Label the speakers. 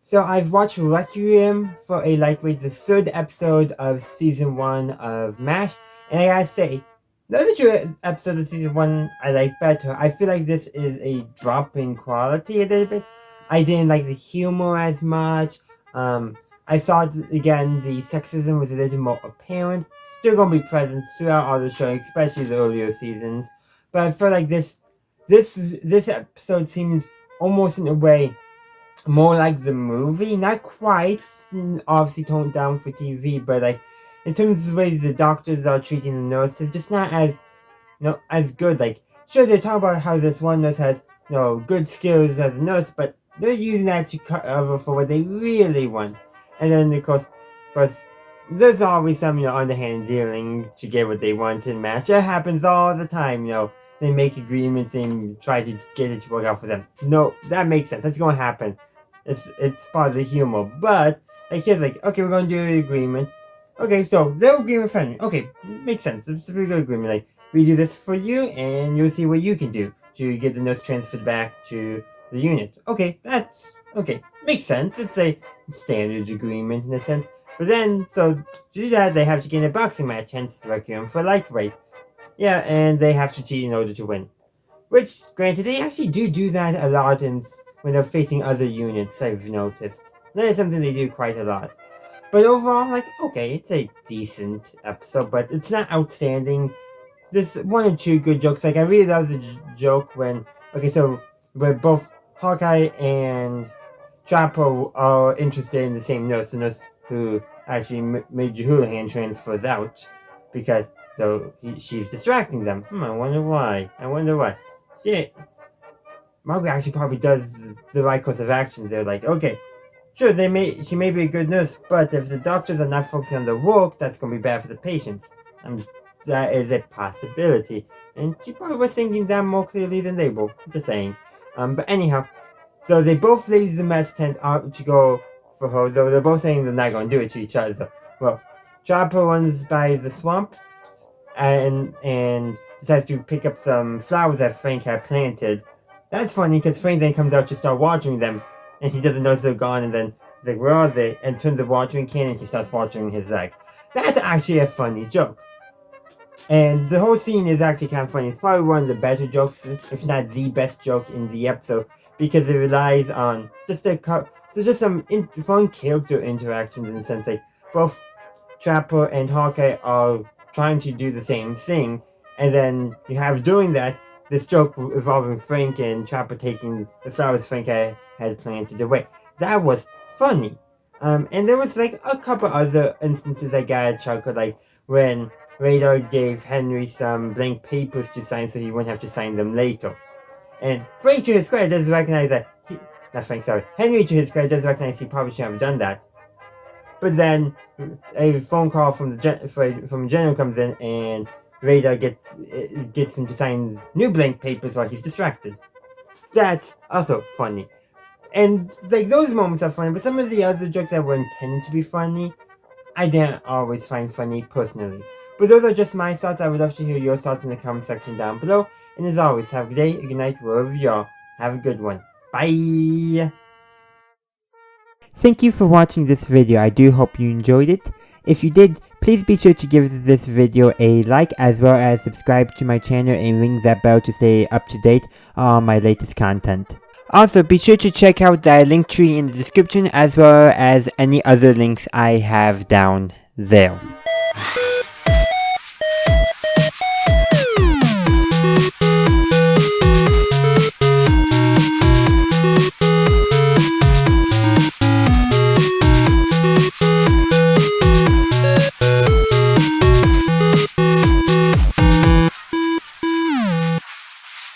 Speaker 1: So I've watched Requiem for a Lightweight, the third episode of season 1 of MASH, and I gotta say, the other two episodes of season 1 I like better. I feel like this is a drop in quality a little bit. I didn't like the humor as much. I thought, again, the sexism was a little more apparent. Still gonna be present throughout all the show, especially the earlier seasons. But I feel like this episode seemed almost in a way more like the movie, not quite, obviously toned down for TV, but like in terms of the way the doctors are treating the nurses, just not as as good. Like, sure, they talk about how this one nurse has good skills as a nurse, but they're using that to cover for what they really want. And then of course, there's always some underhand dealing to get what they want in match. That happens all the time. They make agreements and try to get it to work out for them. No, that makes sense. That's gonna happen. It's part of the humor. But like here's like, okay, we're gonna do an agreement. Okay, so they're agreement friendly. Okay, makes sense. It's a pretty good agreement. Like, we do this for you, and you'll see what you can do to get the nurse transferred back to the unit. Okay, that's okay. Makes sense. It's a standard agreement in a sense. But then, so to do that, they have to get in a boxing match, hence Requiem for lightweight. Yeah, and they have to cheat in order to win. Which, granted, they actually do that a lot when they're facing other units, I've noticed. That is something they do quite a lot. But overall, like, okay, it's a decent episode, but it's not outstanding. There's one or two good jokes. Like, I really love the joke when, okay, so where both Hawkeye and Chapo are interested in the same nurse, the nurse who actually made Houlihan transfers out, because she's distracting them. I wonder why. Shit. Margaret actually probably does the right course of action. They're like, okay, sure, she may be a good nurse, but if the doctors are not focusing on the work, that's going to be bad for the patients. That is a possibility. And she probably was thinking that more clearly than they were. Just saying. But anyhow, so they both leave the mess tent out to go for her, though they're both saying they're not going to do it to each other. So, well, Chopper runs by the swamp and decides to pick up some flowers that Frank had planted. That's funny because Frank then comes out to start watering them, and he doesn't notice they're gone, and then he's like, where are they? And turns the watering can, and he starts watering his leg. That's actually a funny joke. And the whole scene is actually kind of funny. It's probably one of the better jokes, if not the best joke in the episode, because it relies on just some fun character interactions in the sense like both Trapper and Hawkeye are trying to do the same thing, and then you have doing that this joke involving Frank and Trapper taking the flowers Frank had planted away. That was funny. And there was like a couple other instances I got a chuckle, like when Radar gave Henry some blank papers to sign so he wouldn't have to sign them later. And Frank, to his credit, does recognize that Henry, to his credit, does recognize he probably shouldn't have done that. But then a phone call from the general comes in, and Radar gets him to sign new blank papers while he's distracted. That's also funny. And like those moments are funny, but some of the other jokes that were intended to be funny, I didn't always find funny personally. But those are just my thoughts. I would love to hear your thoughts in the comment section down below. And as always, have a good day, a good night, wherever you are. Have a good one. Bye! Thank you for watching this video. I do hope you enjoyed it. If you did, please be sure to give this video a like, as well as subscribe to my channel and ring that bell to stay up to date on my latest content. Also, be sure to check out the link tree in the description, as well as any other links I have down there.